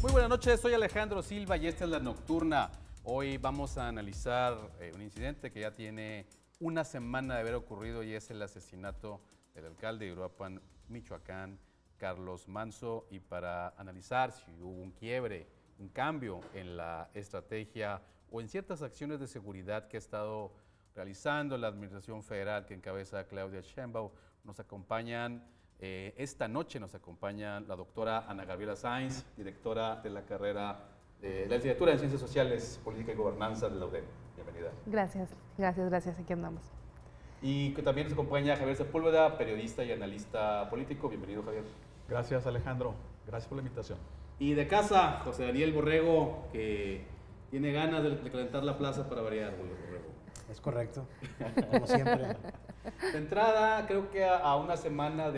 Muy buenas noches, soy Alejandro Silva y esta es La Nocturna. Hoy vamos a analizar un incidente que ya tiene una semana de haber ocurrido y es el asesinato del alcalde de Uruapan, Michoacán, Carlos Manso. Y para analizar si hubo un quiebre, un cambio en la estrategia o en ciertas acciones de seguridad que ha estado realizando la administración federal que encabeza Claudia Sheinbaum, nos acompañan esta noche la doctora Ana Gabriela Sainz, directora de la carrera de la licenciatura en Ciencias Sociales, Política y Gobernanza de la UDEM. Bienvenida. Gracias, aquí andamos. Y que también nos acompaña Javier Sepúlveda, periodista y analista político. Bienvenido, Javier. Gracias, Alejandro. Gracias por la invitación. Y de casa, José Daniel Borrego, que tiene ganas de calentar la plaza para variar, Borrego. Es correcto, como siempre. De entrada, creo que a una semana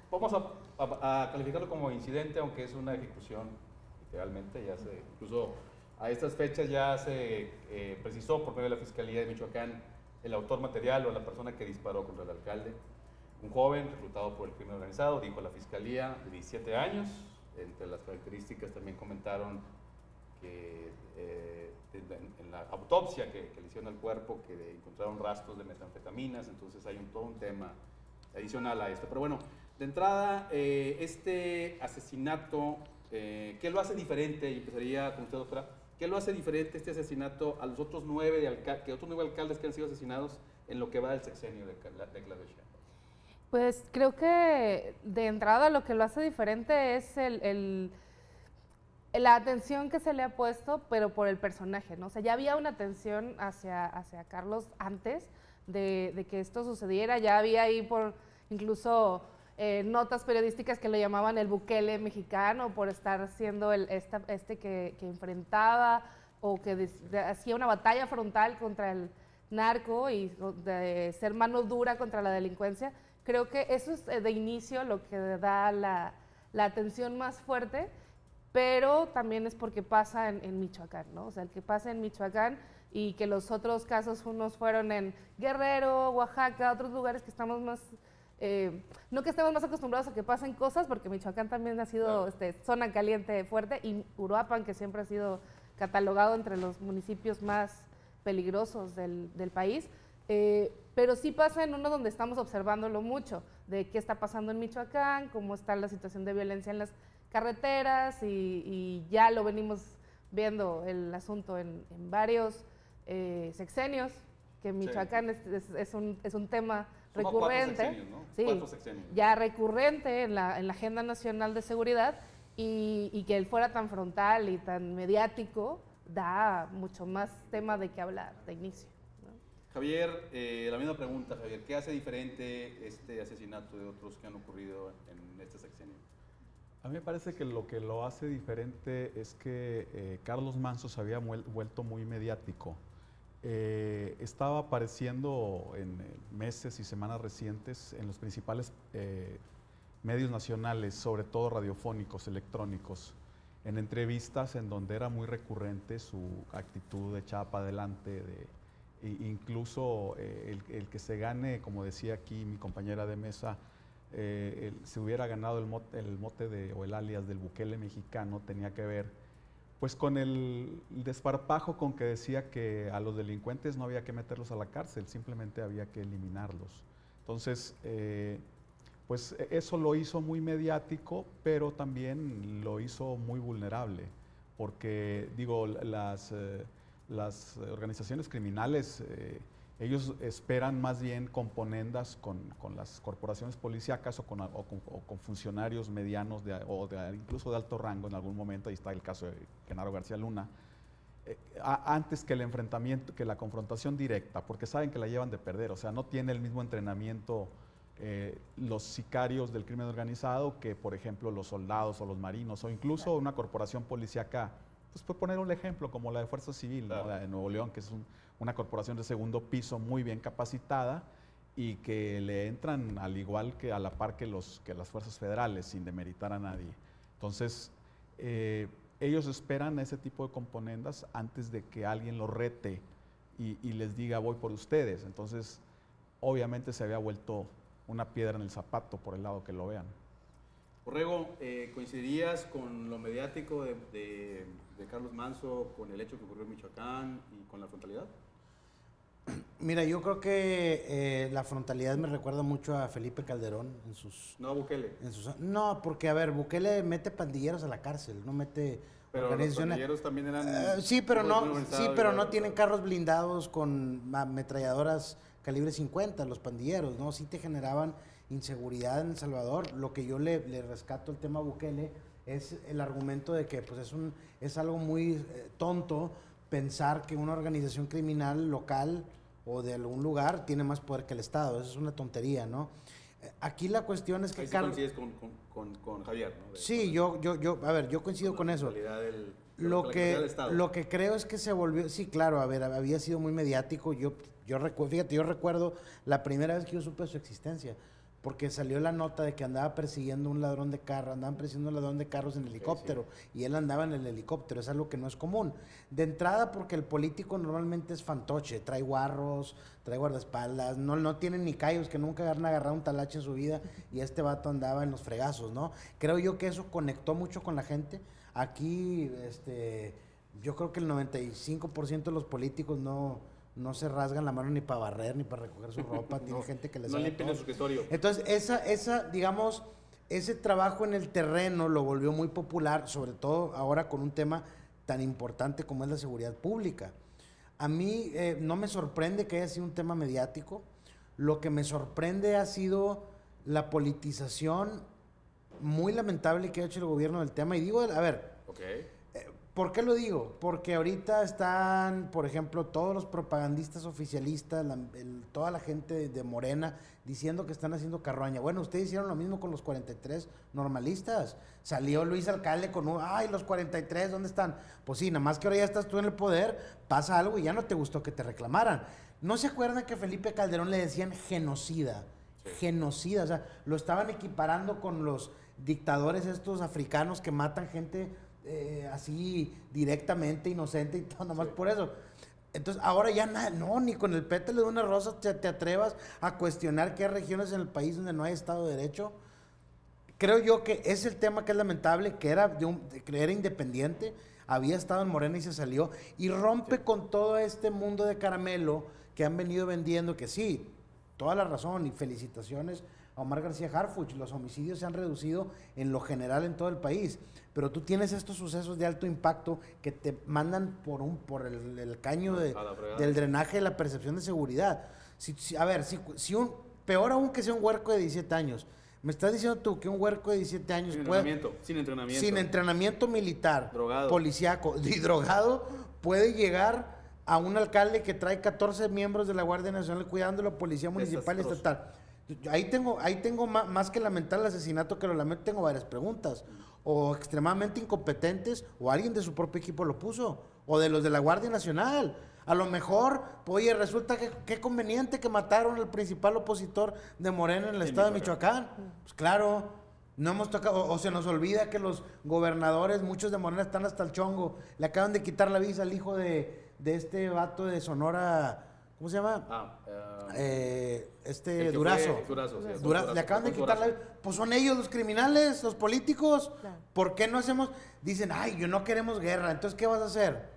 vamos a calificarlo como incidente, aunque es una ejecución, literalmente, incluso a estas fechas ya se precisó por medio de la Fiscalía de Michoacán el autor material o la persona que disparó contra el alcalde. Un joven reclutado por el crimen organizado, dijo la Fiscalía, de 17 años. Entre las características también comentaron que en la autopsia que le hicieron al cuerpo, que encontraron rastros de metanfetaminas, entonces hay todo un tema adicional a esto. Pero bueno, de entrada, este asesinato, ¿qué lo hace diferente? Y empezaría con usted, doctora. ¿Qué lo hace diferente este asesinato a los otros nueve alcaldes que han sido asesinados en lo que va del sexenio de Claudia Sheinbaum? Pues creo que de entrada lo que lo hace diferente es la atención que se le ha puesto, pero por el personaje, ¿no? O sea, ya había una atención hacia Carlos antes de que esto sucediera, ya había ahí incluso notas periodísticas que lo llamaban el Bukele mexicano por estar siendo que enfrentaba o que hacía una batalla frontal contra el narco y de ser mano dura contra la delincuencia. Creo que eso es de inicio lo que da la atención más fuerte, pero también es porque pasa en Michoacán, ¿no? O sea, el que pasa en Michoacán y que los otros casos, unos fueron en Guerrero, Oaxaca, otros lugares que estamos más, no que estemos más acostumbrados a que pasen cosas, porque Michoacán también ha sido zona caliente fuerte, y Uruapan, que siempre ha sido catalogado entre los municipios más peligrosos del país, pero sí pasa en uno donde estamos observándolo mucho, de qué está pasando en Michoacán, cómo está la situación de violencia en las carreteras, y ya lo venimos viendo el asunto en varios sexenios, que Michoacán es un tema recurrente, 4 sexenios, ¿no? Sí, 4 sexenios. Ya recurrente en la Agenda Nacional de Seguridad, y que él fuera tan frontal y tan mediático da mucho más tema de qué hablar de inicio. Javier, la misma pregunta, Javier. ¿Qué hace diferente este asesinato de otros que han ocurrido en este sexenio? A mí me parece que lo hace diferente es que Carlos Manso se había vuelto muy mediático. Estaba apareciendo en meses y semanas recientes en los principales medios nacionales, sobre todo radiofónicos, electrónicos, en entrevistas en donde era muy recurrente su actitud de echada para adelante, incluso el que se gane, como decía aquí mi compañera de mesa, se hubiera ganado el mote o el alias del Bukele mexicano, tenía que ver pues con el desparpajo con que decía que a los delincuentes no había que meterlos a la cárcel, simplemente había que eliminarlos. Entonces, pues eso lo hizo muy mediático, pero también lo hizo muy vulnerable, porque digo, las organizaciones criminales, ellos esperan más bien componendas con las corporaciones policíacas o con funcionarios medianos incluso de alto rango en algún momento. Ahí está el caso de Genaro García Luna, antes que el enfrentamiento, que la confrontación directa, porque saben que la llevan de perder. O sea, no tiene el mismo entrenamiento los sicarios del crimen organizado que, por ejemplo, los soldados o los marinos, o incluso una corporación policíaca. Pues por poner un ejemplo, como la de Fuerza Civil, claro, ¿no? La de Nuevo León, que es una corporación de segundo piso muy bien capacitada y que le entran al igual que a la par que las fuerzas federales, sin demeritar a nadie. Entonces, ellos esperan ese tipo de componendas antes de que alguien los rete y les diga voy por ustedes. Entonces, obviamente se había vuelto una piedra en el zapato por el lado que lo vean. Borrego, ¿coincidirías con lo mediático de Carlos Manso, con el hecho que ocurrió en Michoacán y con la frontalidad? Mira, yo creo que la frontalidad me recuerda mucho a Felipe Calderón en sus... No, Bukele. No, porque a ver, Bukele mete pandilleros a la cárcel, no mete Pero los organizaciones... pandilleros también eran... sí, pero muy no, organizados, no tienen carros blindados con ametralladoras calibre 50, los pandilleros, ¿no? Sí te generaban inseguridad en El Salvador. Lo que yo le rescato el tema Bukele es el argumento de que pues es algo muy tonto pensar que una organización criminal local o de algún lugar tiene más poder que el Estado. Eso es una tontería, ¿no? Aquí la cuestión es que... Ahí sí coincides con Javier, ¿no? Sí, yo coincido con eso. Lo que creo es que se volvió... Sí, claro, a ver, había sido muy mediático. Fíjate, yo recuerdo la primera vez que yo supe de su existencia, porque salió la nota de que andaba persiguiendo un ladrón de carro, andaban persiguiendo un ladrón de carros en helicóptero, y él andaba en el helicóptero, es algo que no es común. De entrada, porque el político normalmente es fantoche, trae guarros, trae guardaespaldas, no tienen ni callos, que nunca han agarrado un talache en su vida, y este vato andaba en los fregazos, ¿no? Creo yo que eso conectó mucho con la gente. Aquí, yo creo que el 95% de los políticos no se rasgan la mano ni para barrer, ni para recoger su ropa. Tiene gente que les no limpian su escritorio. Entonces, digamos, ese trabajo en el terreno lo volvió muy popular, sobre todo ahora con un tema tan importante como es la seguridad pública. A mí no me sorprende que haya sido un tema mediático. Lo que me sorprende ha sido la politización muy lamentable que ha hecho el gobierno del tema. Y digo, a ver... Okay. ¿Por qué lo digo? Porque ahorita están, por ejemplo, todos los propagandistas oficialistas, toda la gente de Morena, diciendo que están haciendo carroña. Bueno, ustedes hicieron lo mismo con los 43 normalistas. Salió Luis Alcalde con los 43, ¿dónde están? Pues sí, nada más que ahora ya estás tú en el poder, pasa algo y ya no te gustó que te reclamaran. ¿No se acuerdan que a Felipe Calderón le decían genocida? Sí. Genocida, o sea, lo estaban equiparando con los dictadores estos africanos que matan gente... así directamente, inocente y todo, nomás por eso. Entonces, ahora ya ni con el pétalo de una rosa te atrevas a cuestionar que hay regiones en el país donde no hay Estado de Derecho. Creo yo que es el tema que es lamentable, que era independiente, había estado en Morena y se salió, y rompe con todo este mundo de caramelo que han venido vendiendo, que sí, toda la razón y felicitaciones a Omar García Harfuch, los homicidios se han reducido en lo general en todo el país, pero tú tienes estos sucesos de alto impacto que te mandan por el caño del drenaje de la percepción de seguridad. Peor aún que sea un huerco de 17 años. Me estás diciendo tú que un huerco de 17 años sin entrenamiento militar, policíaco y drogado, puede llegar a un alcalde que trae 14 miembros de la Guardia Nacional cuidando la policía municipal y estatal. Ahí tengo más que lamentar el asesinato, que lo lamento, tengo varias preguntas. O extremadamente incompetentes, o alguien de su propio equipo lo puso, o de los de la Guardia Nacional. A lo mejor, oye, resulta que qué conveniente que mataron al principal opositor de Morena en el estado de Michoacán. Pues claro, no hemos tocado, o se nos olvida que los gobernadores, muchos de Morena están hasta el chongo. Le acaban de quitar la visa al hijo de este vato de Sonora. ¿Cómo se llama? Durazo. Le acaban de quitar pues son ellos los criminales, los políticos. Claro. ¿Por qué no hacemos? Dicen, yo no queremos guerra. Entonces, ¿qué vas a hacer?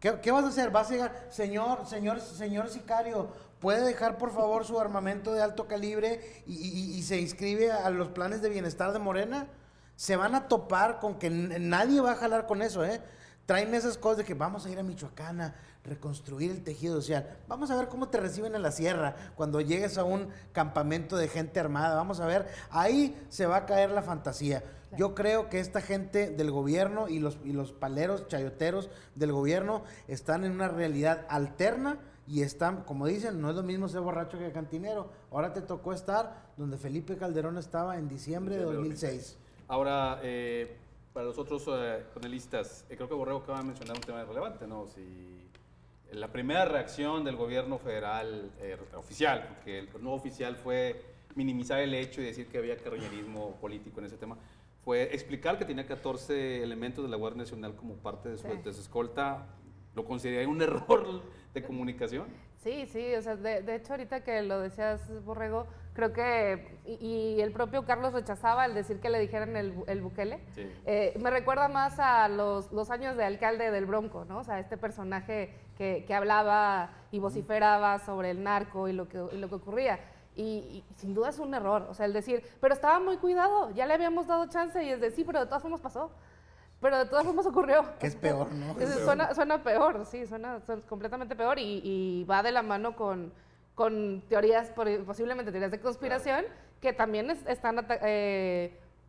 ¿Qué vas a hacer? ¿Vas a llegar? Señor sicario, ¿puede dejar por favor su armamento de alto calibre y se inscribe a los planes de bienestar de Morena? Se van a topar con que nadie va a jalar con eso, Traen esas cosas de que vamos a ir a Michoacán a reconstruir el tejido social. Vamos a ver cómo te reciben en la sierra cuando llegues a un campamento de gente armada. Vamos a ver, ahí se va a caer la fantasía. Claro. Yo creo que esta gente del gobierno y los paleros, chayoteros del gobierno están en una realidad alterna y están, como dicen, no es lo mismo ser borracho que cantinero. Ahora te tocó estar donde Felipe Calderón estaba en diciembre de 2006. Ahora, para los otros panelistas, creo que Borrego acaba de mencionar un tema relevante, ¿no? Si la primera reacción del gobierno federal oficial, porque el no oficial fue minimizar el hecho y decir que había carroñerismo político en ese tema, fue explicar que tenía 14 elementos de la Guardia Nacional como parte de su escolta, ¿Lo consideraría un error de comunicación? Sí, sí, o sea, de hecho ahorita que lo decías, Borrego, creo que, y el propio Carlos rechazaba el decir que le dijeran el Bukele, Sí. Me recuerda más a los años de alcalde del Bronco, ¿no? O sea, este personaje que hablaba y vociferaba sobre el narco y lo que ocurría. Y sin duda es un error, o sea, el decir, pero estaba muy cuidado, ya le habíamos dado chance, y es de sí, pero de todas formas pasó. Pero de todas formas ocurrió. Que es peor, ¿no? Suena peor, sí, suena completamente peor y va de la mano con teorías, posiblemente teorías de conspiración, que también están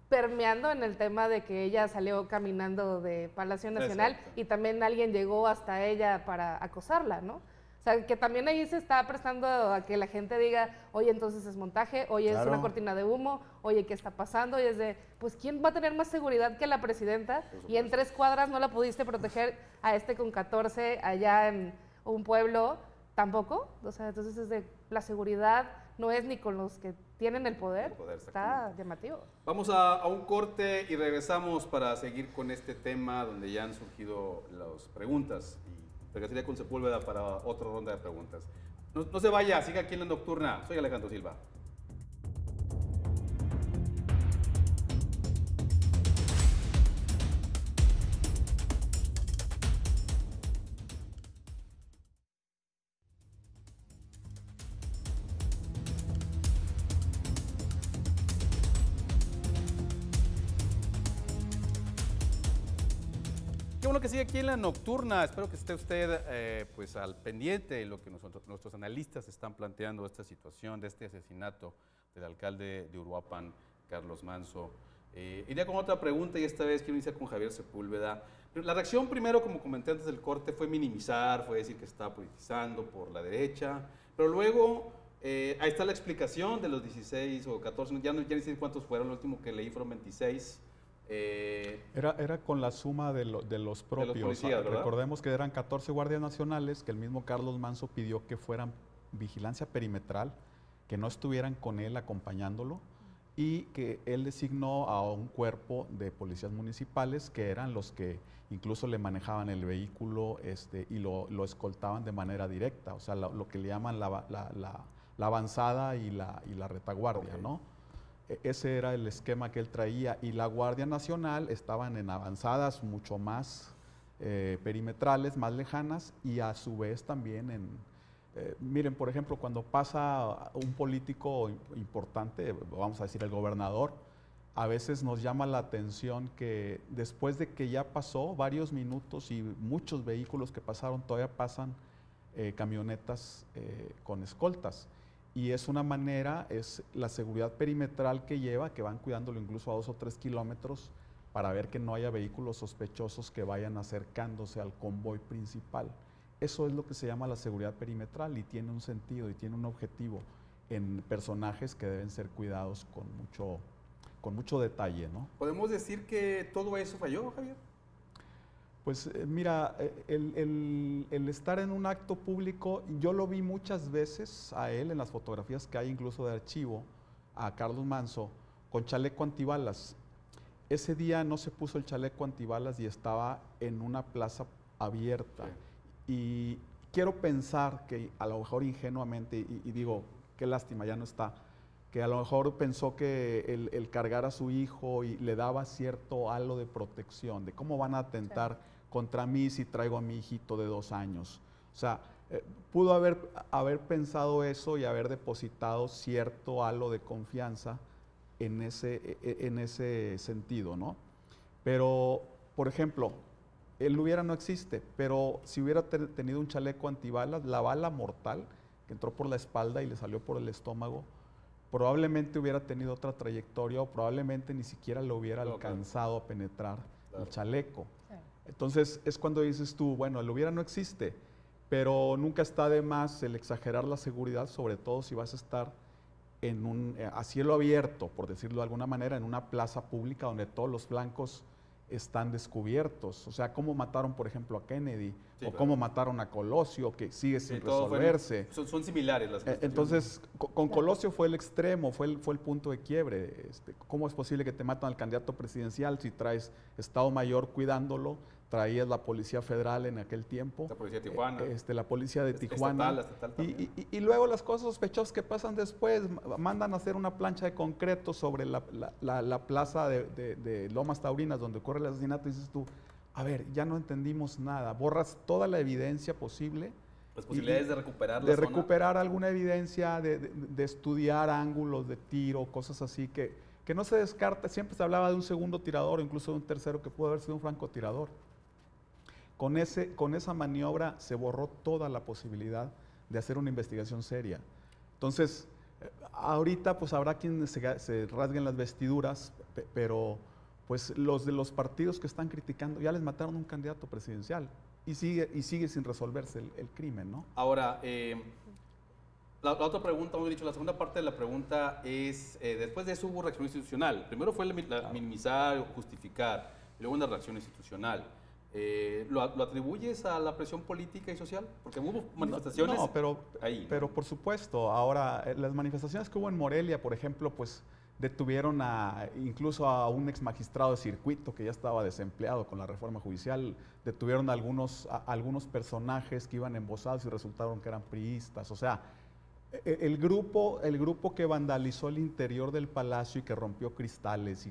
permeando en el tema de que ella salió caminando de Palacio Nacional. Exacto. Y también alguien llegó hasta ella para acosarla, ¿no? O sea, que también ahí se está prestando a que la gente diga, oye, entonces es montaje, oye, Claro. es una cortina de humo, oye, ¿qué está pasando? Y es de, pues, ¿quién va a tener más seguridad que la presidenta? Y en 3 cuadras no la pudiste proteger a este con 14 allá en un pueblo, tampoco. O sea, entonces es de, la seguridad no es ni con los que tienen el poder, está exactamente. llamativo. Vamos a un corte y regresamos para seguir con este tema donde ya han surgido las preguntas. Y regresaría con Sepúlveda para otra ronda de preguntas. No se vaya, siga aquí en La Nocturna. Soy Alejandro Silva. Qué bueno que sigue aquí en La Nocturna. Espero que esté usted pues al pendiente de lo que nuestros analistas están planteando, esta situación de este asesinato del alcalde de Uruapan, Carlos Manso. Iría con otra pregunta y esta vez quiero iniciar con Javier Sepúlveda. La reacción primero, como comenté antes del corte, fue minimizar, fue decir que se estaba politizando por la derecha, pero luego ahí está la explicación de los 16 o 14, ya ni sé cuántos fueron, el último que leí fueron 26. Era con la suma de los propios. policías, ¿verdad? Recordemos que eran 14 guardias nacionales, que el mismo Carlos Manso pidió que fueran vigilancia perimetral, que no estuvieran con él acompañándolo, y que él designó a un cuerpo de policías municipales que eran los que incluso le manejaban el vehículo y lo escoltaban de manera directa, o sea, lo que le llaman la avanzada y la retaguardia, Okay. ¿no? Ese era el esquema que él traía, y la Guardia Nacional estaban en avanzadas mucho más perimetrales, más lejanas, y a su vez también miren, por ejemplo, cuando pasa un político importante, vamos a decir el gobernador, a veces nos llama la atención que después de que ya pasó varios minutos y muchos vehículos que pasaron, todavía pasan camionetas con escoltas. Y es una manera, es la seguridad perimetral que lleva, que van cuidándolo incluso a 2 o 3 kilómetros para ver que no haya vehículos sospechosos que vayan acercándose al convoy principal. Eso es lo que se llama la seguridad perimetral y tiene un sentido y tiene un objetivo en personajes que deben ser cuidados con mucho detalle, ¿no? ¿Podemos decir que todo eso falló, Javier? Pues mira, el estar en un acto público, yo lo vi muchas veces a él en las fotografías que hay incluso de archivo, a Carlos Manso, con chaleco antibalas. Ese día no se puso el chaleco antibalas y estaba en una plaza abierta. Sí. Y quiero pensar que a lo mejor ingenuamente, y digo, qué lástima, ya no está, que a lo mejor pensó que el cargar a su hijo y le daba cierto halo de protección, de cómo van a atentar contra mí si traigo a mi hijito de 2 años. O sea, pudo haber pensado eso y haber depositado cierto halo de confianza en ese sentido, ¿no? Pero, por ejemplo, el hubiera no existe, pero si hubiera tenido un chaleco antibalas, la bala mortal que entró por la espalda y le salió por el estómago, probablemente hubiera tenido otra trayectoria o probablemente ni siquiera lo hubiera alcanzado a penetrar el chaleco. Sí. Entonces es cuando dices tú, bueno, el hubiera no existe, pero nunca está de más el exagerar la seguridad, sobre todo si vas a estar a cielo abierto, por decirlo de alguna manera, en una plaza pública donde todos los flancos están descubiertos. O sea, cómo mataron, por ejemplo, a Kennedy, Sí, o claro. cómo mataron a Colosio, que sigue sin todo resolverse. Son similares las cuestiones. Entonces, con Colosio fue el extremo, fue el punto de quiebre. ¿Cómo es posible que te matan al candidato presidencial si traes Estado Mayor cuidándolo, traías la Policía Federal en aquel tiempo. La Policía de Tijuana. La Policía de Tijuana. Estatal también. Y luego las cosas sospechosas que pasan después, mandan a hacer una plancha de concreto sobre la plaza de Lomas Taurinas, donde ocurre el asesinato, y dices tú, a ver, ya no entendimos nada. Borras toda la evidencia posible. Las posibilidades de recuperar la De zona. recuperar alguna evidencia, de estudiar ángulos de tiro, cosas así que no se descarta. Siempre se hablaba de un segundo tirador, incluso de un tercero que pudo haber sido un francotirador. Con esa maniobra se borró toda la posibilidad de hacer una investigación seria. Entonces, ahorita pues habrá quienes se rasguen las vestiduras, pero pues los de los partidos que están criticando, ya les mataron un candidato presidencial y sigue sin resolverse el crimen, ¿no? Ahora, la otra pregunta, hemos dicho, la segunda parte de la pregunta es, después de eso hubo reacción institucional. Primero fue minimizar o justificar, y luego una reacción institucional. ¿Lo atribuyes a la presión política y social? Porque hubo manifestaciones. No, ahí, pero por supuesto. Ahora, las manifestaciones que hubo en Morelia, por ejemplo, pues detuvieron incluso a un ex magistrado de circuito que ya estaba desempleado con la reforma judicial. Detuvieron a algunos personajes que iban embosados y resultaron que eran priistas. O sea, el grupo que vandalizó el interior del palacio y que rompió cristales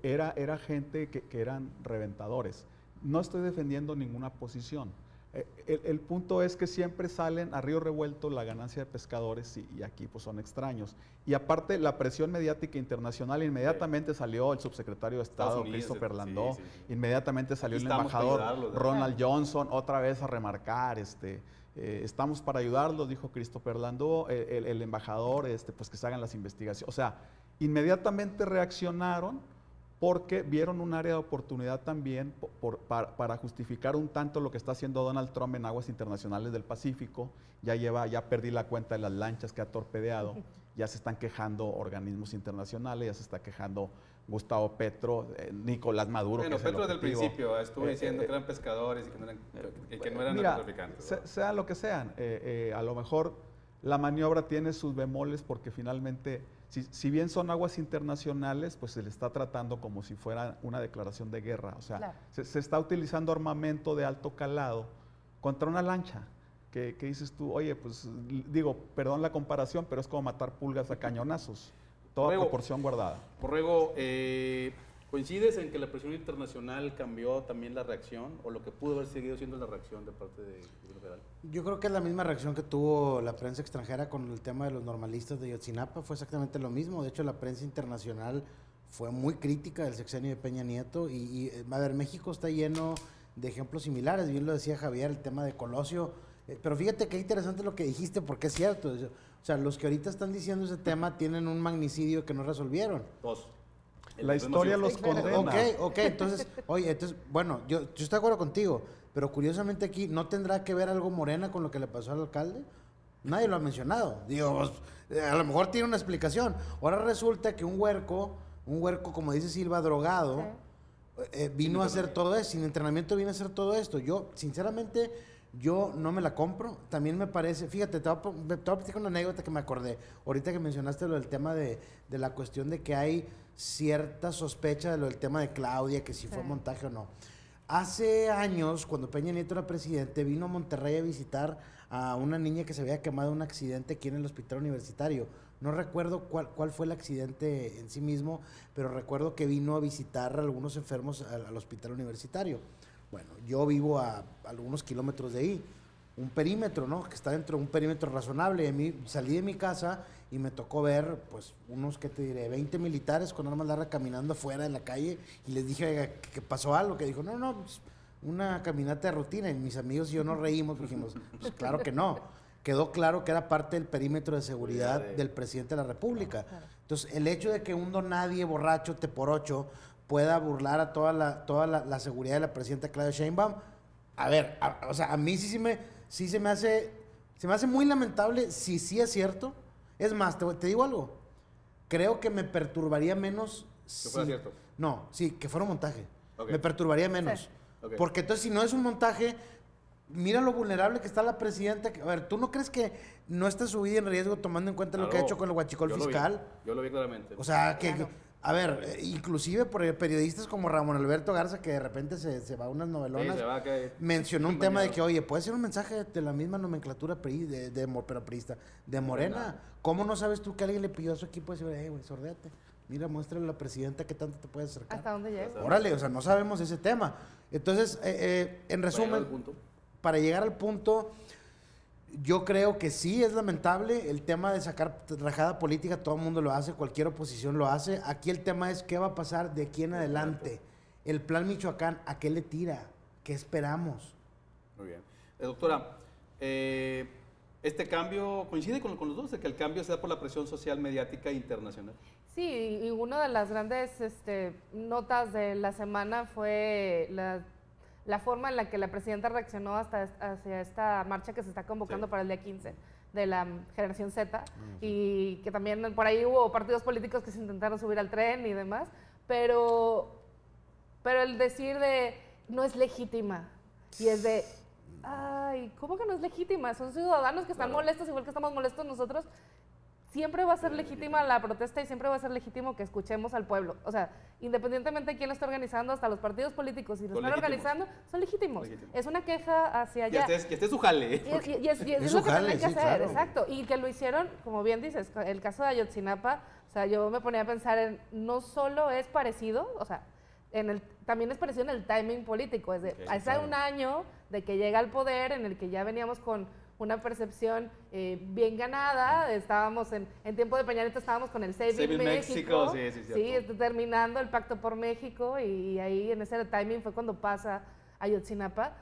era gente que eran reventadores. No estoy defendiendo ninguna posición. El punto es que siempre salen a río revuelto la ganancia de pescadores y aquí pues son extraños. Y aparte la presión mediática internacional, inmediatamente salió el subsecretario de Estado, Christopher Landó, inmediatamente salió el embajador Ronald Johnson, otra vez a remarcar, estamos para ayudarlos, dijo Christopher Landó, el embajador, pues que se hagan las investigaciones. O sea, inmediatamente reaccionaron porque vieron un área de oportunidad también para justificar un tanto lo que está haciendo Donald Trump en aguas internacionales del Pacífico. Ya perdí la cuenta de las lanchas que ha torpedeado, ya se están quejando organismos internacionales, ya se está quejando Gustavo Petro, Nicolás Maduro. Bueno, Petro desde el principio estuvo diciendo que eran pescadores y que no eran narcotraficantes. Sean lo que sean, a lo mejor la maniobra tiene sus bemoles porque finalmente, si bien son aguas internacionales, pues se le está tratando como si fuera una declaración de guerra. O sea, claro, se está utilizando armamento de alto calado contra una lancha. Que dices tú, oye, pues digo, perdón la comparación, pero es como matar pulgas a cañonazos. Toda proporción guardada. Borrego, ¿coincides en que la presión internacional cambió también la reacción o lo que pudo haber seguido siendo la reacción de parte del gobierno federal? Yo creo que es la misma reacción que tuvo la prensa extranjera con el tema de los normalistas de Ayotzinapa, fue exactamente lo mismo. De hecho, la prensa internacional fue muy crítica del sexenio de Peña Nieto y a ver, México está lleno de ejemplos similares, bien lo decía Javier, el tema de Colosio, pero fíjate qué interesante lo que dijiste, porque es cierto, o sea, los que ahorita están diciendo ese tema tienen un magnicidio que no resolvieron. Dos. La historia los condena. Ok, entonces, bueno, yo estoy de acuerdo contigo, pero curiosamente aquí, ¿no tendrá que ver algo Morena con lo que le pasó al alcalde? Nadie lo ha mencionado. Digo, pues, a lo mejor tiene una explicación. Ahora resulta que un huerco, como dice Silva, drogado, vino a hacer todo esto, sin entrenamiento vino a hacer todo esto. Yo, sinceramente, yo no me la compro. También me parece, fíjate, te voy a platicar una anécdota que me acordé. Ahorita que mencionaste lo del tema de la cuestión de que hay cierta sospecha de lo del tema de Claudia, que si fue montaje o no. Hace años, cuando Peña Nieto era presidente, vino a Monterrey a visitar a una niña que se había quemado en un accidente aquí en el hospital universitario. No recuerdo cuál fue el accidente en sí mismo, pero recuerdo que vino a visitar a algunos enfermos al hospital universitario. Bueno, yo vivo a algunos kilómetros de ahí, un perímetro, ¿no? Que está dentro de un perímetro razonable. Y a mí salí de mi casa y me tocó ver, pues, unos, ¿qué te diré? 20 militares con armas largas caminando afuera en la calle. Y les dije, oiga, ¿que pasó algo? Que dijo, no, pues, una caminata de rutina. Y mis amigos y yo nos reímos, dijimos, pues claro que no. Quedó claro que era parte del perímetro de seguridad del presidente de la República. Entonces, el hecho de que un donadie borracho, teporocho, pueda burlar a toda la seguridad de la presidenta Claudia Sheinbaum, a ver, o sea, a mí sí se me hace muy lamentable si sí es cierto. Es más, te digo algo, creo que me perturbaría menos si fuera cierto. No, sí, que fuera un montaje. Me perturbaría menos. Sí. Porque entonces si no es un montaje, mira lo vulnerable que está la presidenta. A ver, ¿tú no crees que no está su vida en riesgo tomando en cuenta lo que ha hecho con el huachicol fiscal? Yo lo vi claramente. O sea, A ver, inclusive por periodistas como Ramón Alberto Garza, que de repente se va a unas novelonas, Sí, se va que- mencionó un tema de que, oye, puede ser un mensaje de la misma nomenclatura pero priista, de Morena. Morena. ¿Cómo no sabes tú que alguien le pidió a su equipo decir, güey, sordéate? Mira, muéstrale a la presidenta que tanto te puedes acercar. ¿Hasta dónde llega? Órale, o sea, no sabemos ese tema. Entonces, en resumen, al punto. para llegar al punto, yo creo que sí es lamentable el tema de sacar rajada política, todo el mundo lo hace, cualquier oposición lo hace. Aquí el tema es qué va a pasar de aquí en adelante. El plan Michoacán, ¿a qué le tira? ¿Qué esperamos? Muy bien. Doctora, ¿este cambio coincide con los dos, de que el cambio se da por la presión social, mediática e internacional? Sí, y una de las grandes notas de la semana fue la forma en la que la presidenta reaccionó hacia esta marcha que se está convocando para el día 15 de la generación Z, y que también por ahí hubo partidos políticos que se intentaron subir al tren y demás, pero el decir de no es legítima, y es de, ay, ¿cómo que no es legítima? Son ciudadanos que están molestos igual que estamos molestos nosotros. Siempre va a ser legítima la protesta y siempre va a ser legítimo que escuchemos al pueblo. O sea, independientemente de quién lo está organizando, hasta los partidos políticos, si lo Son están legítimos. organizando, son legítimos. Legítimos. Es una queja hacia allá. Que esté su jale. Y es Es lo su que jale, tienen que sí, hacer, claro. exacto. Y que lo hicieron, como bien dices, el caso de Ayotzinapa, o sea, yo me ponía a pensar en, no solo es parecido, o sea, también es parecido en el timing político, es de, hace claro. un año de que llega al poder, en el que ya veníamos con una percepción bien ganada, estábamos en tiempo de Peña Nieto, estábamos con el Save in México, sí, cierto. terminando el Pacto por México, y ahí en ese timing fue cuando pasa Ayotzinapa.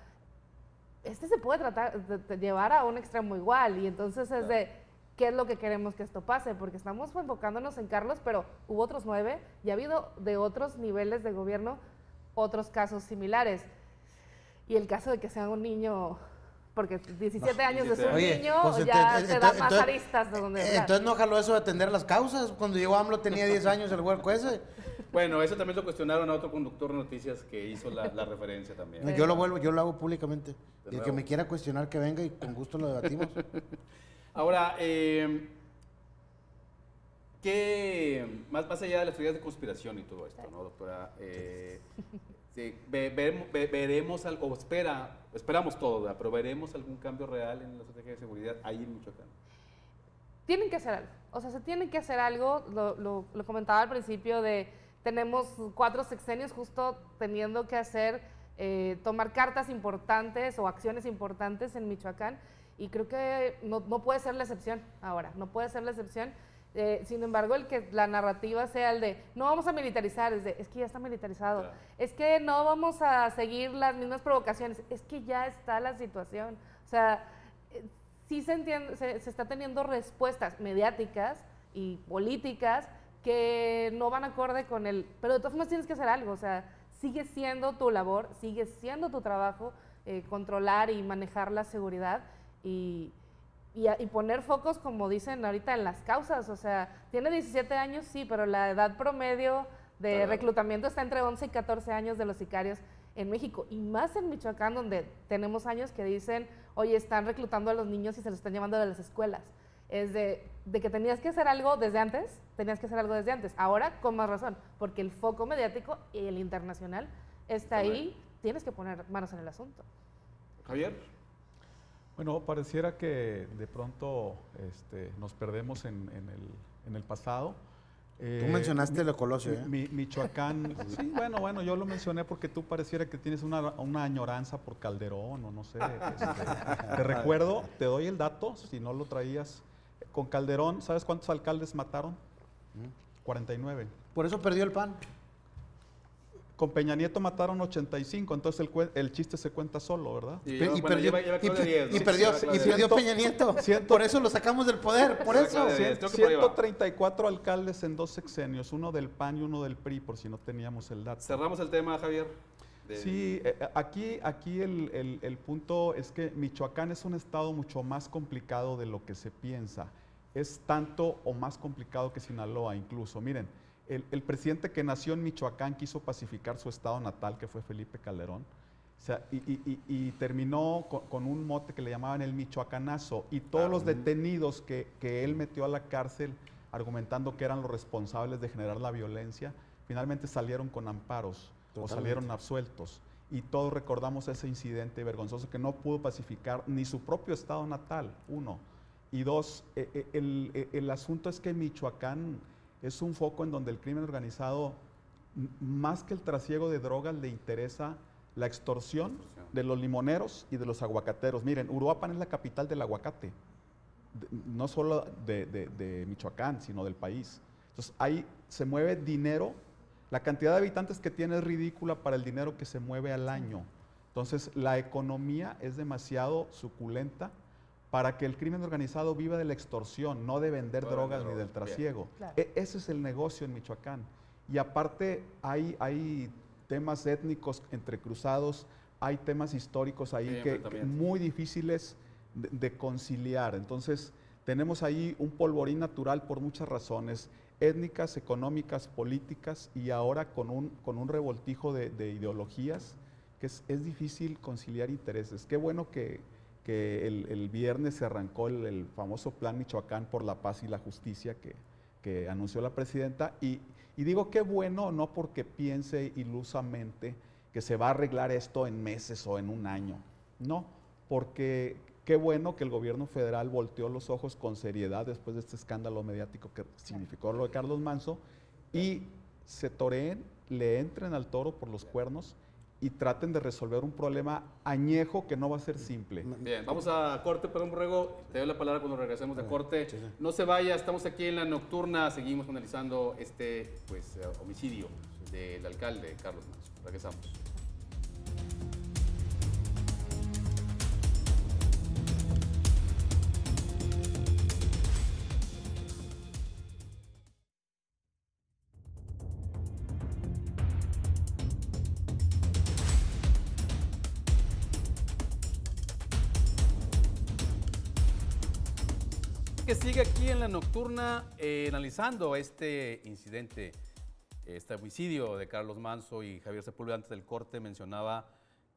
Se puede tratar de llevar a un extremo igual, y entonces es de, ¿qué es lo que queremos que esto pase? Porque estamos enfocándonos en Carlos, pero hubo otros 9, y ha habido de otros niveles de gobierno otros casos similares. Y el caso de que sea un niño, porque 17 años de ser un Oye, niño, pues, ya te da más entonces- aristas de donde hablar. Entonces no jaló eso de atender las causas. Cuando llegó AMLO tenía 10 años el huerco ese. Bueno, eso también lo cuestionaron a otro conductor de noticias que hizo la referencia también. No, yo lo hago públicamente. Y el que nuevo. me quiera cuestionar que venga y con gusto lo debatimos. Ahora, ¿qué más allá de las teorías de conspiración y todo esto, ¿no, doctora? Sí, veremos algo, o esperamos todo, ¿verdad? Pero veremos algún cambio real en la estrategia de seguridad ahí en Michoacán. Tienen que hacer algo, o sea, se tiene que hacer algo, lo comentaba al principio de, tenemos 4 sexenios justo teniendo que hacer, tomar cartas importantes o acciones importantes en Michoacán, y creo que no puede ser la excepción ahora, no puede ser la excepción. Sin embargo, el que la narrativa sea el de no vamos a militarizar, es que ya está militarizado, Claro. es que no vamos a seguir las mismas provocaciones, es que ya está la situación. O sea, sí se entiende, se está teniendo respuestas mediáticas y políticas que no van acorde con el, pero de todas formas tienes que hacer algo, o sea, sigue siendo tu labor, sigue siendo tu trabajo, controlar y manejar la seguridad y poner focos, como dicen ahorita, en las causas. O sea, tiene 17 años, sí, pero la edad promedio de Claro. reclutamiento está entre 11 y 14 años de los sicarios en México, y más en Michoacán, donde tenemos años que dicen, oye, están reclutando a los niños y se los están llevando de las escuelas. Es de que tenías que hacer algo desde antes, ahora con más razón, porque el foco mediático y el internacional está ahí, tienes que poner manos en el asunto. Javier. Bueno, pareciera que de pronto nos perdemos en el pasado. Tú mencionaste lo Colosio, ¿eh? Michoacán, sí, bueno, yo lo mencioné porque tú pareciera que tienes una añoranza por Calderón o no sé. Te recuerdo, te doy el dato, si no lo traías. Con Calderón, ¿sabes cuántos alcaldes mataron? 49. Por eso perdió el PAN. Con Peña Nieto mataron 85, entonces el chiste se cuenta solo, ¿verdad? Sí, Y bueno, perdió, lleva creo que 10, ¿no? y perdió, Sí, y perdió Ciento- Peña Nieto. ciento- Por eso lo sacamos del poder, por Sí, eso. claro. Creo que por ahí va. 134 alcaldes en 2 sexenios, uno del PAN y uno del PRI, por si no teníamos el dato. Cerramos el tema, Javier. Sí, aquí el punto es que Michoacán es un estado mucho más complicado de lo que se piensa. Es tanto o más complicado que Sinaloa incluso. Miren, el presidente que nació en Michoacán quiso pacificar su estado natal, que fue Felipe Calderón, o sea, y terminó con un mote que le llamaban el Michoacanazo, y todos los detenidos que él metió a la cárcel argumentando que eran los responsables de generar la violencia, finalmente salieron con amparos o salieron absueltos. Y todos recordamos ese incidente vergonzoso que no pudo pacificar ni su propio estado natal, uno. Y dos, el asunto es que Michoacán es un foco en donde el crimen organizado, más que el trasiego de drogas, le interesa la extorsión de los limoneros y de los aguacateros. Miren, Uruapan es la capital del aguacate, no solo de Michoacán, sino del país. Entonces, ahí se mueve dinero. La cantidad de habitantes que tiene es ridícula para el dinero que se mueve al año. Entonces, la economía es demasiado suculenta para que el crimen organizado viva de la extorsión, no de vender drogas ni del trasiego. Claro. Ese es el negocio en Michoacán. Y aparte hay temas étnicos entrecruzados, hay temas históricos ahí que muy difíciles de conciliar. Entonces, tenemos ahí un polvorín natural por muchas razones, étnicas, económicas, políticas, y ahora con un revoltijo de ideologías que es difícil conciliar intereses. Qué bueno que el viernes se arrancó el famoso Plan Michoacán por la Paz y la Justicia que anunció la presidenta, y digo qué bueno, no porque piense ilusamente que se va a arreglar esto en meses o en un año, no, porque qué bueno que el gobierno federal volteó los ojos con seriedad después de este escándalo mediático que significó lo de Carlos Manso, y se toreen, le entren al toro por los cuernos y traten de resolver un problema añejo que no va a ser simple. Bien, vamos a corte, perdón, Borrego. Te doy la palabra cuando regresemos de corte. No se vaya, estamos aquí en La Nocturna, seguimos analizando este homicidio del alcalde Carlos Manso. Regresamos. Que sigue aquí en La Nocturna analizando este incidente, este homicidio de Carlos Manso, y Javier Sepúlveda antes del corte mencionaba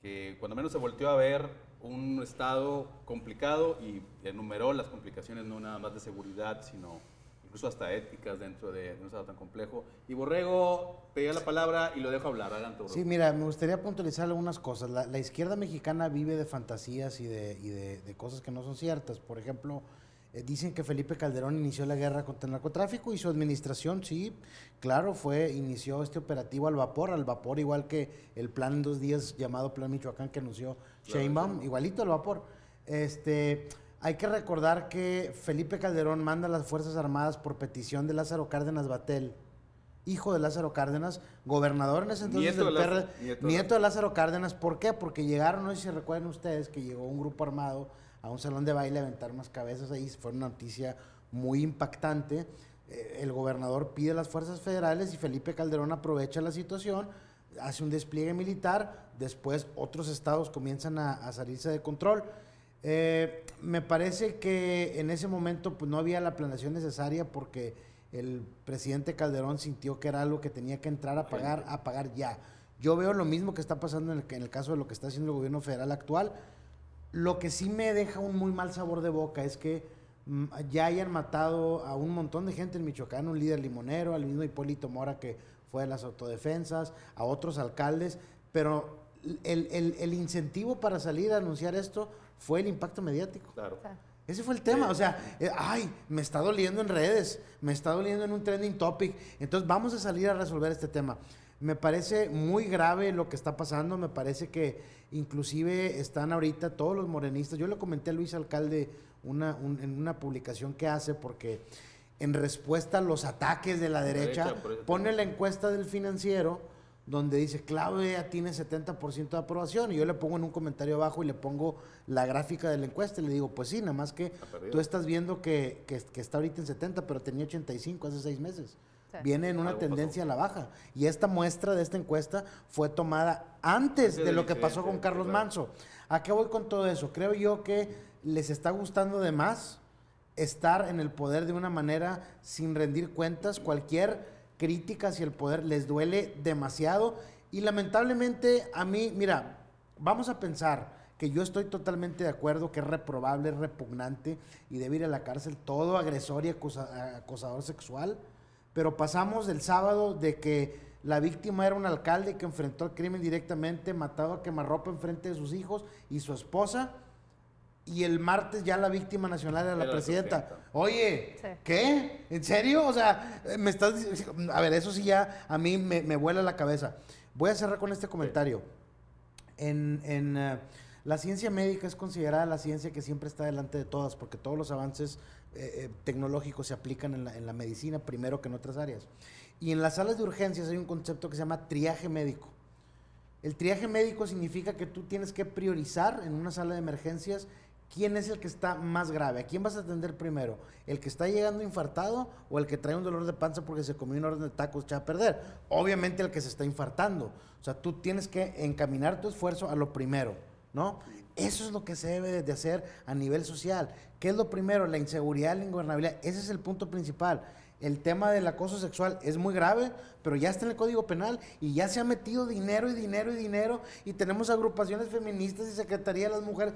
que cuando menos se volteó a ver un estado complicado y enumeró las complicaciones no nada más de seguridad, sino incluso hasta éticas dentro de un estado tan complejo. Y Borrego pedía la palabra y lo dejo hablar. Adelante, Borrego. Sí, mira, me gustaría puntualizar algunas cosas. La izquierda mexicana vive de fantasías y de cosas que no son ciertas. Por ejemplo, dicen que Felipe Calderón inició la guerra contra el narcotráfico y su administración, sí, claro, inició este operativo al vapor igual que el plan en 2 días llamado Plan Michoacán que anunció Sheinbaum, igualito al vapor. Hay que recordar que Felipe Calderón manda a las Fuerzas Armadas por petición de Lázaro Cárdenas Battel, hijo de Lázaro Cárdenas, gobernador en ese entonces del PRD, nieto de Lázaro Cárdenas. ¿Por qué? Porque llegaron, no sé si recuerdan ustedes, que llegó un grupo armado a un salón de baile a aventar unas cabezas ahí. Fue una noticia muy impactante. El gobernador pide a las fuerzas federales y Felipe Calderón aprovecha la situación, hace un despliegue militar, después otros estados comienzan a salirse de control. Me parece que en ese momento pues, no había la planeación necesaria porque el presidente Calderón sintió que era algo que tenía que entrar a pagar ya. Yo veo lo mismo que está pasando en el caso de lo que está haciendo el gobierno federal actual. Lo que sí me deja un muy mal sabor de boca es que ya hayan matado a un montón de gente en Michoacán, un líder limonero, al mismo Hipólito Mora que fue de las autodefensas, a otros alcaldes, pero el incentivo para salir a anunciar esto fue el impacto mediático. Claro. Ese fue el tema, o sea, me está doliendo en redes, me está doliendo en un trending topic, entonces vamos a salir a resolver este tema. Me parece muy grave lo que está pasando, me parece que inclusive están ahorita todos los morenistas. Yo le comenté a Luis Alcalde en una publicación que hace, porque en respuesta a los ataques de la derecha pone la encuesta del Financiero donde dice Claudia tiene 70% de aprobación, y yo le pongo en un comentario abajo y le pongo la gráfica de la encuesta y le digo, pues sí, nada más que tú estás viendo que está ahorita en 70, pero tenía 85 hace 6 meses. Viene en una tendencia a la baja. Y esta muestra de esta encuesta fue tomada antes de lo que pasó con Carlos Manso. ¿A qué voy con todo eso? Creo yo que les está gustando de más estar en el poder de una manera sin rendir cuentas. Cualquier crítica hacia el poder les duele demasiado. Y lamentablemente a mí, mira, vamos a pensar que yo estoy totalmente de acuerdo, que es reprobable, es repugnante y debe ir a la cárcel todo agresor y acosador sexual, pero pasamos del sábado de que la víctima era un alcalde que enfrentó el crimen directamente, matado a quemarropa enfrente de sus hijos y su esposa, y el martes ya la víctima nacional era la presidenta. Oye, sí. ¿Qué? ¿En serio? O sea, me estás diciendo... A ver, eso sí ya a mí me vuela la cabeza. Voy a cerrar con este comentario. Sí. La ciencia médica es considerada la ciencia que siempre está delante de todas, porque todos los avances tecnológicos se aplican en la medicina primero que en otras áreas. Y en las salas de urgencias hay un concepto que se llama triaje médico. El triaje médico significa que tú tienes que priorizar en una sala de emergencias quién es el que está más grave, a quién vas a atender primero, el que está llegando infartado o el que trae un dolor de panza porque se comió una orden de tacos echada a perder. Obviamente el que se está infartando. O sea, tú tienes que encaminar tu esfuerzo a lo primero, ¿no? Eso es lo que se debe de hacer a nivel social. ¿Qué es lo primero? La inseguridad, la ingobernabilidad. Ese es el punto principal. El tema del acoso sexual es muy grave, pero ya está en el Código Penal y ya se ha metido dinero y dinero y dinero y tenemos agrupaciones feministas y Secretaría de las Mujeres.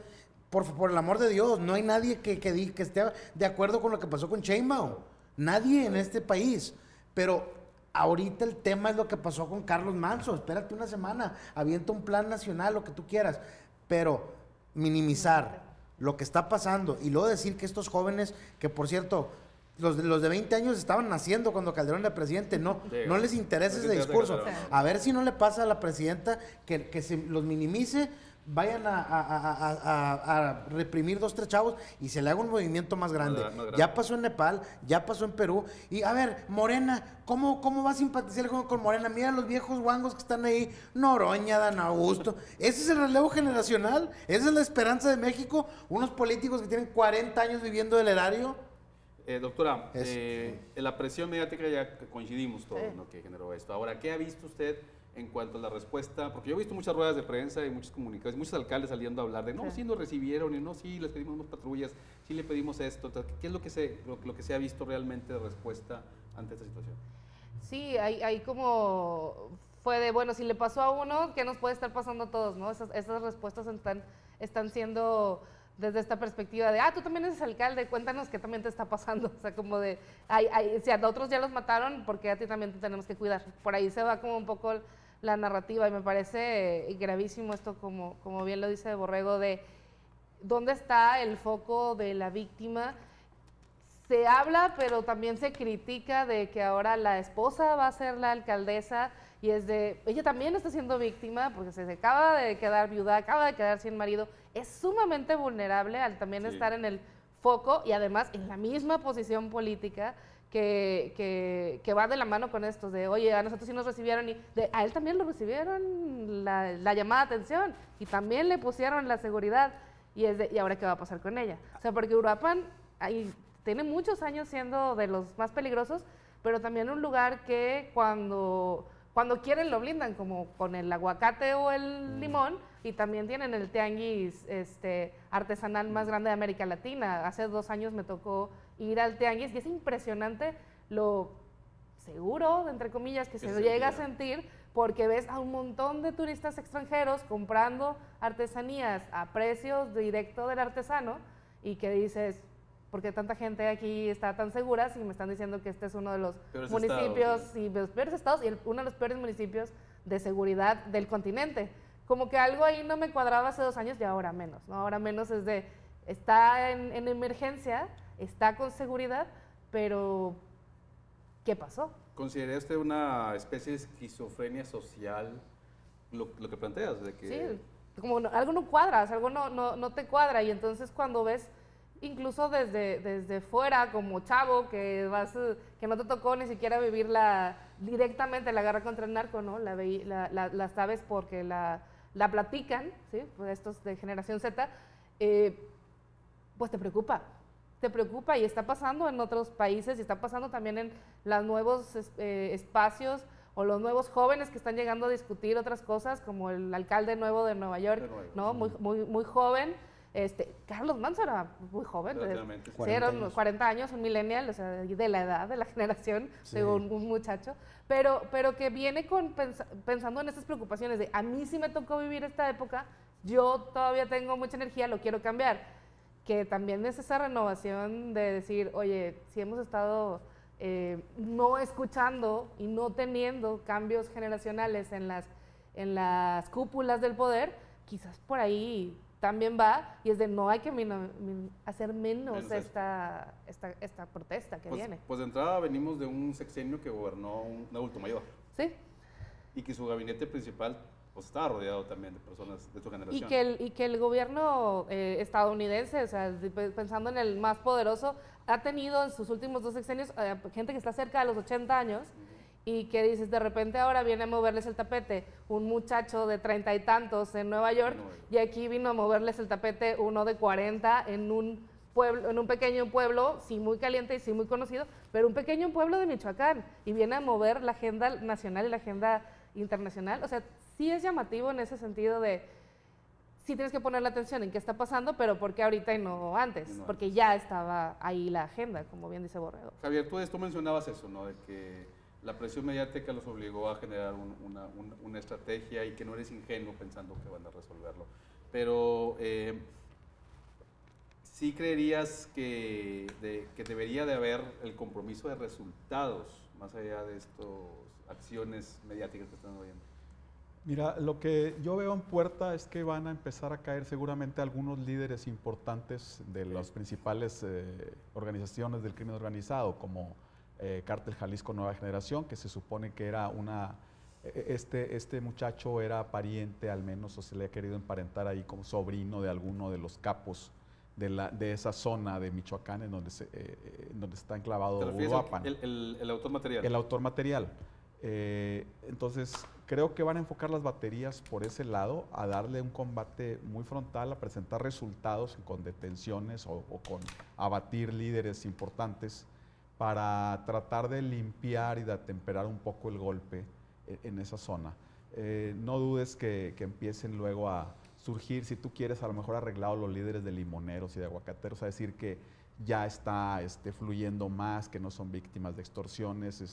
Por el amor de Dios, no hay nadie que esté de acuerdo con lo que pasó con Sheinbaum. Nadie en este país. Pero ahorita el tema es lo que pasó con Carlos Manso. Espérate una semana, avienta un plan nacional, lo que tú quieras. Pero minimizar lo que está pasando y luego decir que estos jóvenes, que por cierto, los de 20 años estaban naciendo cuando Calderón era presidente, no les interesa ese discurso. A ver si no le pasa a la presidenta que se los minimice, vayan a reprimir 2, 3 chavos y se le haga un movimiento más grande. Ya pasó en Nepal, ya pasó en Perú. Y a ver, Morena, ¿cómo va a simpatizar con Morena? Mira los viejos guangos que están ahí, Noroña, Dan Augusto. Ese es el relevo generacional, esa es la esperanza de México, unos políticos que tienen 40 años viviendo del erario. Doctora, la presión mediática ya coincidimos todos, ¿no?, que generó esto. Ahora, ¿qué ha visto usted en cuanto a la respuesta? Porque yo he visto muchas ruedas de prensa y muchas comunicaciones, muchos alcaldes saliendo a hablar de, no, sí nos recibieron, y no, sí, les pedimos unas patrullas, sí le pedimos esto. ¿Qué es lo que se ha visto realmente de respuesta ante esta situación? Sí, hay como fue de, bueno, si le pasó a uno, ¿qué nos puede estar pasando a todos, no? Esas respuestas están siendo desde esta perspectiva de, tú también eres alcalde, cuéntanos qué también te está pasando. O sea, como de, si a otros ya los mataron, ¿por qué a ti también te tenemos que cuidar? Por ahí se va como un poco la narrativa y me parece gravísimo esto, como bien lo dice Borrego, de dónde está el foco de la víctima. Se habla, pero también se critica de que ahora la esposa va a ser la alcaldesa y ella también está siendo víctima porque se acaba de quedar viuda, acaba de quedar sin marido, es sumamente vulnerable al también estar en el foco y además en la misma posición política que va de la mano con estos de, oye, a nosotros sí nos recibieron y a él también lo recibieron la llamada de atención y también le pusieron la seguridad y ahora qué va a pasar con ella. O sea, porque Uruapan tiene muchos años siendo de los más peligrosos, pero también un lugar que cuando quieren lo blindan, como con el aguacate o el limón, y también tienen el tianguis artesanal más grande de América Latina. Hace 2 años me tocó ir al tianguis y es impresionante lo seguro, entre comillas, que se llega a sentir, porque ves a un montón de turistas extranjeros comprando artesanías a precios directo del artesano y que dices, ¿por qué tanta gente aquí está tan segura si me están diciendo que este es uno de los municipios y los peores estados y uno de los peores municipios de seguridad del continente? Como que algo ahí no me cuadraba hace 2 años y ahora menos, ¿no? Ahora menos es de, está en emergencia, está con seguridad, pero ¿qué pasó? ¿Considera usted una especie de esquizofrenia social lo que planteas? De que... Sí, como algo no cuadra, o sea, algo no te cuadra y entonces cuando ves incluso desde fuera, como chavo, que no te tocó ni siquiera vivir directamente la guerra contra el narco, ¿no? La sabes porque la platican, ¿sí? Pues estos de generación Z, pues te preocupa y está pasando en otros países y está pasando también en los nuevos espacios o los nuevos jóvenes que están llegando a discutir otras cosas, como el alcalde nuevo de Nueva York, ¿no? Muy joven. Carlos Manso era muy joven, era 40 años, un millennial, o sea, de la edad, de la generación de un muchacho, pero que viene pensando en estas preocupaciones de, a mí sí me tocó vivir esta época, yo todavía tengo mucha energía, lo quiero cambiar. Que también es esa renovación de decir, oye, si hemos estado no escuchando y no teniendo cambios generacionales en las cúpulas del poder, quizás por ahí también va, y es de no hay que hacer menos esta protesta que viene. Pues de entrada venimos de un sexenio que gobernó un adulto mayor. Sí. Y que su gabinete principal pues estaba rodeado también de personas de su generación. Y que el gobierno estadounidense, o sea, pensando en el más poderoso, ha tenido en sus últimos 2 sexenios gente que está cerca de los 80 años, y que dices, de repente ahora viene a moverles el tapete un muchacho de 30 y tantos en Nueva York, y aquí vino a moverles el tapete uno de 40 en un pueblo, en un pequeño pueblo, sí muy caliente y sí muy conocido, pero un pequeño pueblo de Michoacán, y viene a mover la agenda nacional y la agenda internacional. O sea, sí es llamativo en ese sentido de, sí tienes que poner la atención en qué está pasando, pero ¿por qué ahorita y no antes? Porque ya estaba ahí la agenda, como bien dice Borrego. Javier, tú mencionabas eso, ¿no? De que la presión mediática los obligó a generar una estrategia y que no eres ingenuo pensando que van a resolverlo. Pero ¿sí creerías que debería de haber el compromiso de resultados más allá de estas acciones mediáticas que están oyendo? Mira, lo que yo veo en puerta es que van a empezar a caer seguramente algunos líderes importantes de las principales organizaciones del crimen organizado, como Cártel Jalisco Nueva Generación, que se supone que era este muchacho era pariente, al menos, o se le ha querido emparentar ahí como sobrino de alguno de los capos de esa zona de Michoacán en donde está enclavado Uruapan. El autor material. El autor material. Entonces, creo que van a enfocar las baterías por ese lado, a darle un combate muy frontal, a presentar resultados con detenciones o con abatir líderes importantes, para tratar de limpiar y de atemperar un poco el golpe en esa zona. No dudes que empiecen luego a surgir, si tú quieres, a lo mejor arreglados los líderes de limoneros y de aguacateros, a decir que ya está fluyendo más, que no son víctimas de extorsiones,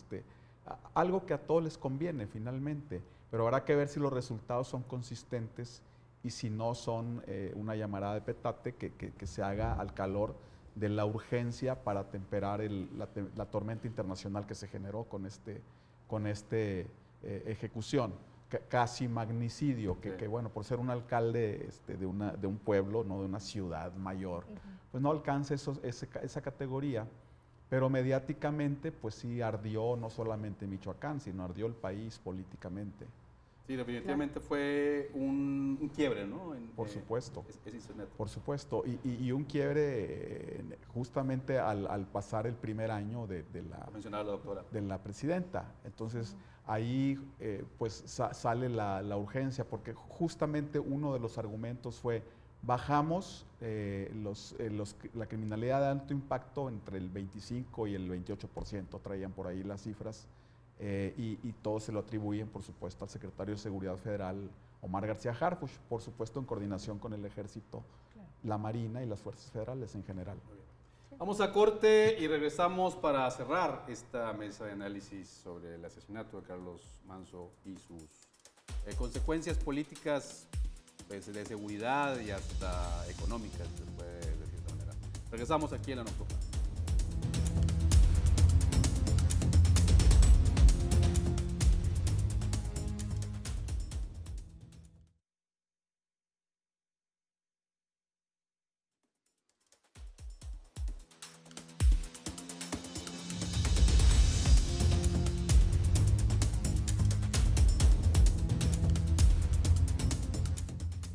algo que a todos les conviene finalmente, pero habrá que ver si los resultados son consistentes y si no son una llamarada de petate que se haga al calor de la urgencia para temperar la tormenta internacional que se generó con ejecución, casi magnicidio, que bueno, por ser un alcalde de un pueblo, no de una ciudad mayor, pues no alcanza esa categoría, pero mediáticamente pues sí ardió no solamente Michoacán, sino ardió el país políticamente. Sí, definitivamente fue un quiebre, ¿no? Por supuesto. Por supuesto. Y un quiebre justamente al pasar el primer año de la presidenta. Entonces, ahí pues sale la urgencia, porque justamente uno de los argumentos fue, bajamos la criminalidad de alto impacto entre el 25 y el 28%, traían por ahí las cifras. Y todo se lo atribuyen, por supuesto, al secretario de Seguridad Federal, Omar García Harfuch, por supuesto en coordinación con el Ejército, la Marina y las fuerzas federales en general. Vamos a corte y regresamos para cerrar esta mesa de análisis sobre el asesinato de Carlos Manso y sus consecuencias políticas, de seguridad y hasta económicas, se puede decir de esta manera. Regresamos aquí en La Nocturna.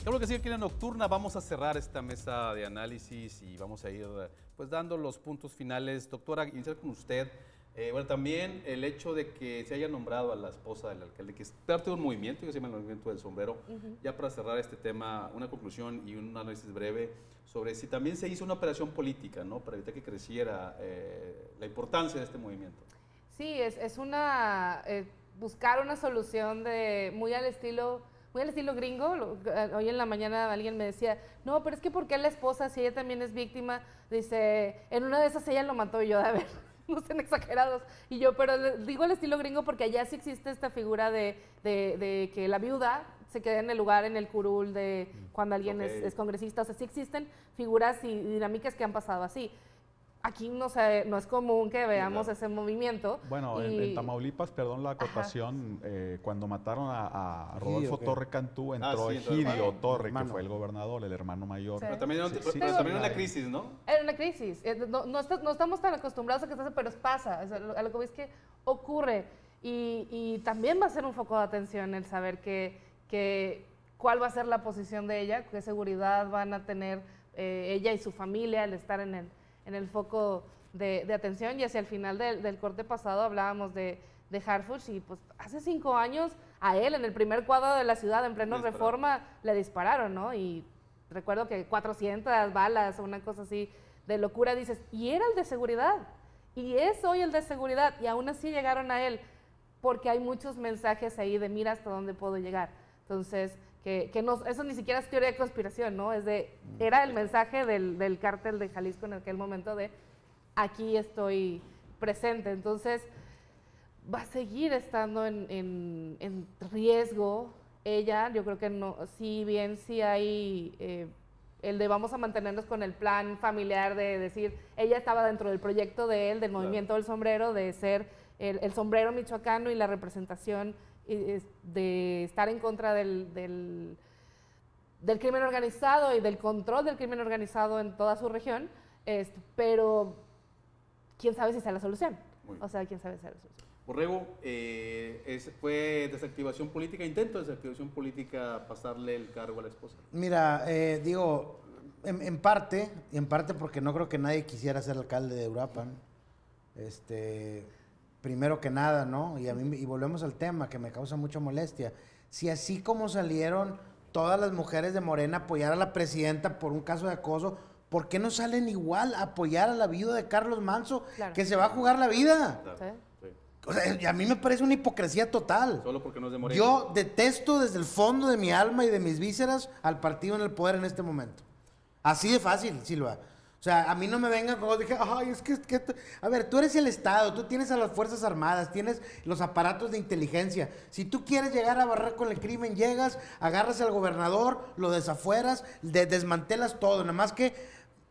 Claro que sí, aquí en La Nocturna vamos a cerrar esta mesa de análisis y vamos a ir pues dando los puntos finales. Doctora, iniciar con usted. Bueno, también el hecho de que se haya nombrado a la esposa del alcalde, que es parte de un movimiento, que se llama el movimiento del sombrero, ya para cerrar este tema, una conclusión y un análisis breve sobre si también se hizo una operación política, ¿no? Para evitar que creciera la importancia de este movimiento. Sí, es una, buscar una solución muy al estilo gringo. Hoy en la mañana alguien me decía, no, pero es que ¿por qué la esposa, si ella también es víctima? Dice, en una de esas ella lo mató, y yo, a ver, no sean exagerados. Y yo, pero digo el estilo gringo porque allá sí existe esta figura de que la viuda se quede en el lugar, en el curul de cuando alguien es congresista. O sea, sí existen figuras y dinámicas que han pasado así. Aquí no es común que veamos ese movimiento. Bueno, en Tamaulipas, perdón la acotación, cuando mataron a Rodolfo Torre Cantú, entró Egidio Torre, que fue el gobernador, el hermano mayor. Sí. Pero también era una crisis, ¿no? Era una crisis. No estamos tan acostumbrados a que eso, pero pasa. A lo que ves que ocurre. Y también va a ser un foco de atención el saber cuál va a ser la posición de ella, qué seguridad van a tener ella y su familia al estar en el foco de atención. Y hacia el final del corte pasado hablábamos de Harfuch y pues hace 5 años a él en el primer cuadro de la ciudad en pleno Reforma le dispararon, ¿no? Y recuerdo que 400 balas o una cosa así de locura, dices, y era el de seguridad y es hoy el de seguridad y aún así llegaron a él porque hay muchos mensajes ahí de mira hasta dónde puedo llegar. Entonces, eso ni siquiera es teoría de conspiración, ¿no? Era el mensaje del cártel de Jalisco en aquel momento de aquí estoy presente. Entonces, va a seguir estando en riesgo ella. Yo creo que no, si bien sí hay el de vamos a mantenernos con el plan familiar de decir, ella estaba dentro del proyecto de él, del movimiento del sombrero, de ser el sombrero michoacano y la representación de estar en contra del crimen organizado y del control del crimen organizado en toda su región, pero quién sabe si sea la solución. O sea, quién sabe si sea la solución. Borrego, ¿fue desactivación política, intento de desactivación política pasarle el cargo a la esposa? Mira, digo, en parte porque no creo que nadie quisiera ser alcalde de Uruapan. Primero que nada, ¿no? Y volvemos al tema que me causa mucha molestia. Si así como salieron todas las mujeres de Morena a apoyar a la presidenta por un caso de acoso, ¿por qué no salen igual a apoyar a la viuda de Carlos Manzo, que se va a jugar la vida? Claro. ¿Sí? O sea, a mí me parece una hipocresía total. Solo porque no es de Morena. Yo detesto desde el fondo de mi alma y de mis vísceras al partido en el poder en este momento. Así de fácil, Silva. O sea, a mí no me vengan como dije, ay, es que... A ver, tú eres el Estado, tú tienes a las Fuerzas Armadas, tienes los aparatos de inteligencia. Si tú quieres llegar a barrer con el crimen, llegas, agarras al gobernador, lo desafueras, desmantelas todo. Nada más que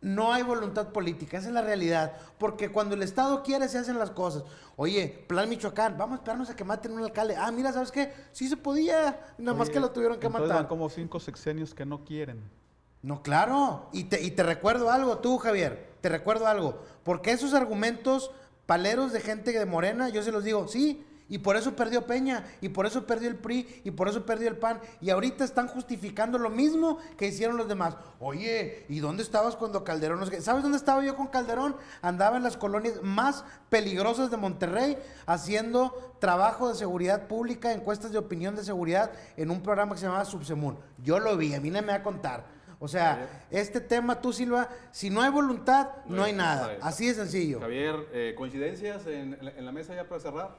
no hay voluntad política, esa es la realidad. Porque cuando el Estado quiere, se hacen las cosas. Oye, Plan Michoacán, vamos a esperarnos a que maten un alcalde. Ah, mira, ¿sabes qué? Sí se podía, nada más que lo tuvieron que matar. Van como 5 sexenios que no quieren. No, claro. Y te recuerdo algo, tú, Javier, te recuerdo algo. Porque esos argumentos paleros de gente de Morena, yo se los digo, sí, y por eso perdió Peña, y por eso perdió el PRI, y por eso perdió el PAN, y ahorita están justificando lo mismo que hicieron los demás. Oye, ¿y dónde estabas cuando Calderón? ¿Sabes dónde estaba yo con Calderón? Andaba en las colonias más peligrosas de Monterrey, haciendo trabajo de seguridad pública, encuestas de opinión de seguridad, en un programa que se llamaba Subsemun. Yo lo vi, víneme a contar. O sea, este tema, tú, Silva, si no hay voluntad, no hay nada. Así de sencillo. Javier, ¿coincidencias en la mesa ya para cerrar?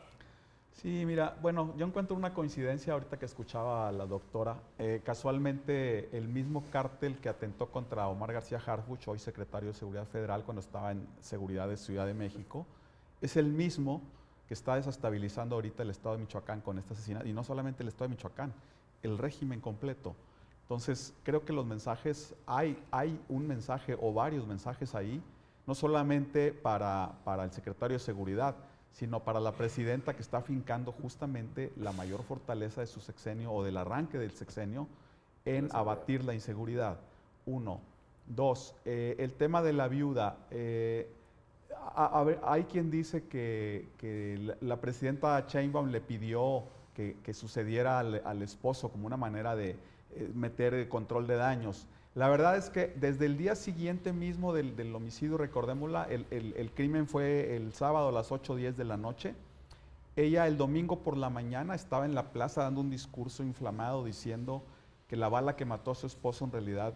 Sí, mira, bueno, yo encuentro una coincidencia ahorita que escuchaba a la doctora. Casualmente, el mismo cártel que atentó contra Omar García Harfuch, hoy secretario de Seguridad Federal, cuando estaba en Seguridad de Ciudad de México, es el mismo que está desestabilizando ahorita el estado de Michoacán con este asesinato. Y no solamente el estado de Michoacán, el régimen completo. Entonces, creo que los mensajes, hay un mensaje o varios mensajes ahí, no solamente para el secretario de Seguridad, sino para la presidenta que está afincando justamente la mayor fortaleza de su sexenio o del arranque del sexenio en abatir la inseguridad. 1. 2. El tema de la viuda. A ver, hay quien dice que la presidenta Sheinbaum le pidió que sucediera al esposo como una manera de meter el control de daños. La verdad es que desde el día siguiente mismo del homicidio, recordémosla, el crimen fue el sábado a las 8:10 de la noche. Ella el domingo por la mañana estaba en la plaza dando un discurso inflamado diciendo que la bala que mató a su esposo en realidad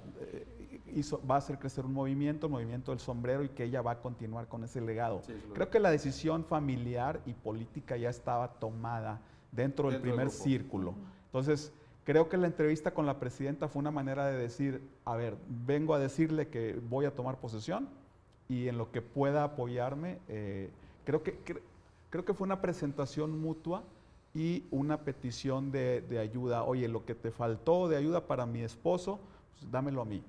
va a hacer crecer un movimiento, el movimiento del sombrero, y que ella va a continuar con ese legado. Sí, creo que la decisión familiar y política ya estaba tomada dentro del primer círculo. Entonces, creo que la entrevista con la presidenta fue una manera de decir, a ver, vengo a decirle que voy a tomar posesión y en lo que pueda apoyarme, Creo que fue una presentación mutua y una petición de ayuda. Oye, lo que te faltó de ayuda para mi esposo, pues dámelo a mí.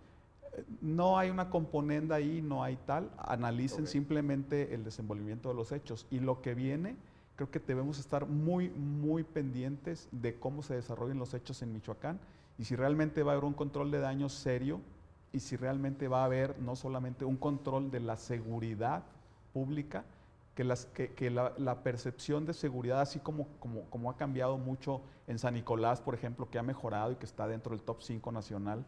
No hay una componenda ahí, no hay tal. Analicen simplemente el desenvolvimiento de los hechos. Y lo que viene, creo que debemos estar muy, muy pendientes de cómo se desarrollen los hechos en Michoacán y si realmente va a haber un control de daños serio y si realmente va a haber no solamente un control de la seguridad pública, que la percepción de seguridad, así como ha cambiado mucho en San Nicolás, por ejemplo, que ha mejorado y que está dentro del top 5 nacional,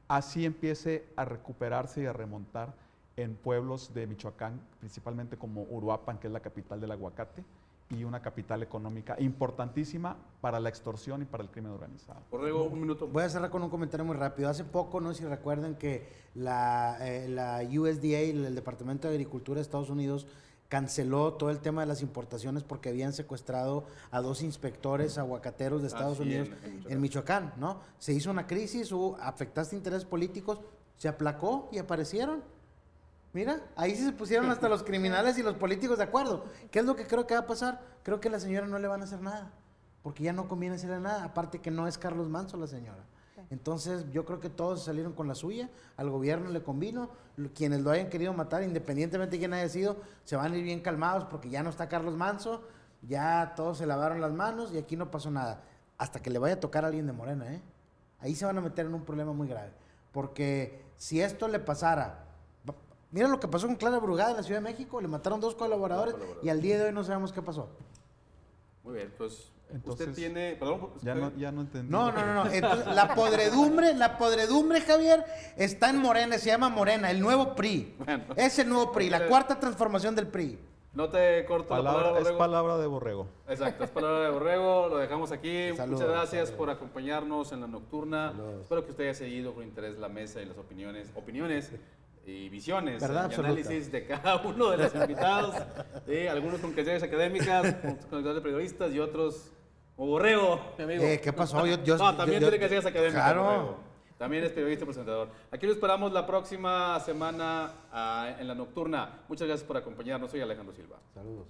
así empiece a recuperarse y a remontar en pueblos de Michoacán, principalmente como Uruapan, que es la capital del aguacate, y una capital económica importantísima para la extorsión y para el crimen organizado. Borrego, un minuto. Voy a cerrar con un comentario muy rápido. Hace poco, no sé si recuerdan que la USDA, el Departamento de Agricultura de Estados Unidos, canceló todo el tema de las importaciones porque habían secuestrado a 2 inspectores aguacateros de Estados Unidos en Michoacán, ¿no? Se hizo una crisis, afectaste intereses políticos, se aplacó y aparecieron. Mira, ahí sí se pusieron hasta los criminales y los políticos de acuerdo. ¿Qué es lo que creo que va a pasar? Creo que a la señora no le van a hacer nada, porque ya no conviene hacerle nada, aparte que no es Carlos Manso la señora. Entonces yo creo que todos salieron con la suya, al gobierno le convino, quienes lo hayan querido matar, independientemente de quién haya sido, se van a ir bien calmados porque ya no está Carlos Manso, ya todos se lavaron las manos y aquí no pasó nada, hasta que le vaya a tocar a alguien de Morena, ¿eh? Ahí se van a meter en un problema muy grave, porque si esto le pasara, mira lo que pasó con Clara Brugada en la Ciudad de México, le mataron 2 colaboradores y al día de hoy no sabemos qué pasó. Muy bien, pues entonces, usted tiene... Perdón, ya no entendí. No. Entonces, la podredumbre, Javier, está en Morena, se llama Morena, el nuevo PRI. Bueno. Es el nuevo PRI, la 4ª transformación del PRI. No te corto la palabra, Borrego. Es palabra de Borrego. Exacto, es palabra de Borrego, lo dejamos aquí. Saludos, Muchas gracias saludos. por acompañarnos en la nocturna. Saludos. Espero que usted haya seguido con interés la mesa y las opiniones y visiones Verdad y absoluta. análisis de cada uno de los invitados, algunos con credenciales académicas, con credenciales de periodistas y otros como Borrego, mi amigo. ¿Qué pasó? También tiene credenciales académicas. Claro. Borrego. También es periodista y presentador. Aquí lo esperamos la próxima semana en la nocturna. Muchas gracias por acompañarnos. Soy Alejandro Silva. Saludos.